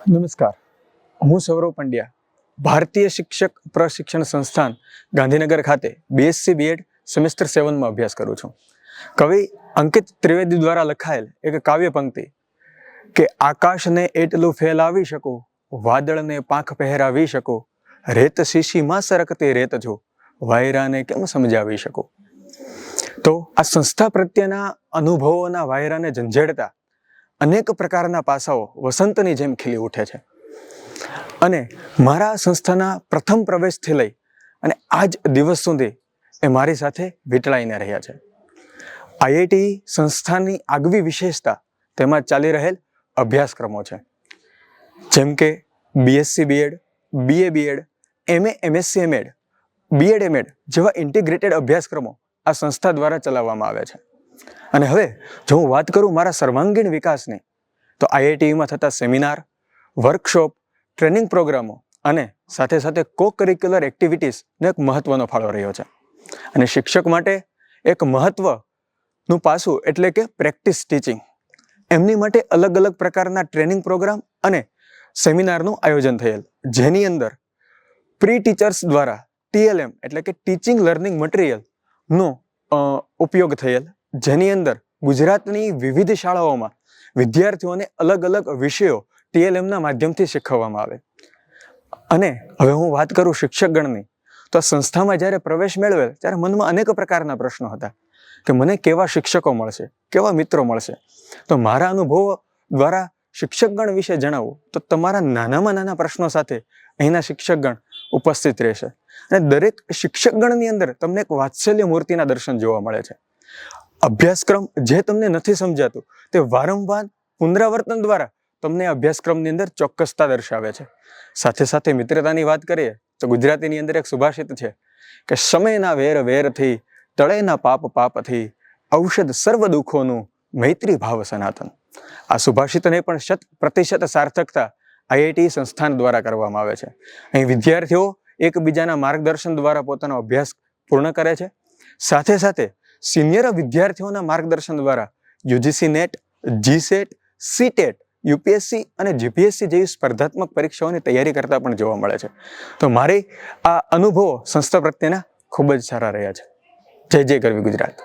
નમસ્કાર, હું સૌરવ પંડ્યા ભારતીય શિક્ષક પ્રશિક્ષણ સંસ્થાન ગાંધીનગર ખાતે BSc BEd સેમેસ્ટર 7માં અભ્યાસ કરું છું. કવિ અંકિત ત્રિવેદી દ્વારા લખાયેલ એક કાવ્ય પંક્તિ કે આકાશને એટલું ફેલાવી શકું, વાદળને પાંખ પહેરાવી શકું, રેત શીશીમાં સરકતી રેત જો, વાયરાને કેમ સમજાવી શકું. તો આ સંસ્થા પ્રત્યેના અનુભવોના વાયરાને ઝંઝેડતા અનેક પ્રકારના પાસાઓ વસંતની જેમ ખીલી ઉઠે છે. અને મારા સંસ્થાના પ્રથમ પ્રવેશથી લઈ અને આજ દિવસ સુધી એ મારી સાથે વીંટળાઈને રહ્યા છે. IIT સંસ્થાની આગવી વિશેષતા તેમાં ચાલી રહેલ અભ્યાસક્રમો છે, જેમ કે BSc BEd, BA BEd, MA MSc MEd, BEd MEd જેવા ઇન્ટિગ્રેટેડ અભ્યાસક્રમો આ સંસ્થા દ્વારા ચલાવવામાં આવે છે. અને હવે જો હું વાત કરું મારા સર્વાંગીણ વિકાસની, તો IITમાં થતા સેમિનાર, વર્કશોપ, ટ્રેનિંગ પ્રોગ્રામો અને સાથે સાથે કો કરિક્યુલર એક્ટિવિટીઝનો એક મહત્વનો ફાળો રહ્યો છે. અને શિક્ષક માટે એક મહત્વનું પાસું એટલે કે પ્રેક્ટિસ ટીચિંગ. એમની માટે અલગ અલગ પ્રકારના ટ્રેનિંગ પ્રોગ્રામ અને સેમિનારનું આયોજન થયેલ, જેની અંદર પ્રી ટીચર્સ દ્વારા TLM એટલે કે ટીચિંગ લર્નિંગ મટીરિયલનો ઉપયોગ થયેલ, જેની અંદર ગુજરાતની વિવિધ શાળાઓમાં વિદ્યાર્થીઓને અલગ અલગ વિષયો TLMના માધ્યમથી શીખવવામાં આવે. અને હવે હું વાત કરું શિક્ષકગણની, તો સંસ્થામાં જ્યારે પ્રવેશ મેળવેલ ત્યારે મનમાં અનેક પ્રકારના પ્રશ્નો હતા કે મને કેવા શિક્ષકો મળશે, કેવા મિત્રો મળશે. તો મારા અનુભવો દ્વારા શિક્ષકગણ વિશે જણાવું તો તમારા નાનામાં નાના પ્રશ્નો સાથે અહીંના શિક્ષકગણ ઉપસ્થિત રહેશે. અને દરેક શિક્ષકગણની અંદર તમને એક વાત્સલ્ય મૂર્તિના દર્શન જોવા મળે છે. અભ્યાસક્રમ જે તમને નથી સમજાતું તે વારંવાર પુનરાવર્તન દ્વારા તમને અભ્યાસક્રમની અંદર ચોક્કસતા દર્શાવે છે. સાથે સાથે મિત્રતાની વાત કરીએ તો ગુજરાતીની અંદર એક સુભાષિત છે કે સમયના વેર વેરથી, તળેના પાપ પાપથી, ઔષધ સર્વ દુઃખોનું, મૈત્રી ભાવ સનાતન. આ સુભાષિતને પણ 100% સાર્થકતા IIT સંસ્થાન દ્વારા કરવામાં આવે છે. અહીં વિદ્યાર્થીઓ એકબીજાના માર્ગદર્શન દ્વારા પોતાનો અભ્યાસ પૂર્ણ કરે છે. સાથે સાથે સિનિયર વિદ્યાર્થીઓના માર્ગદર્શન દ્વારા UGC NET, GSET, CTET, UPSC અને GPSC જેવી સ્પર્ધાત્મક પરીક્ષાઓની તૈયારી કરતા પણ જોવા મળે છે. તો મારી આ અનુભવો સંસ્થા પ્રત્યેના ખૂબ જ સારા રહ્યા છે. જય જય ગરવી ગુજરાત.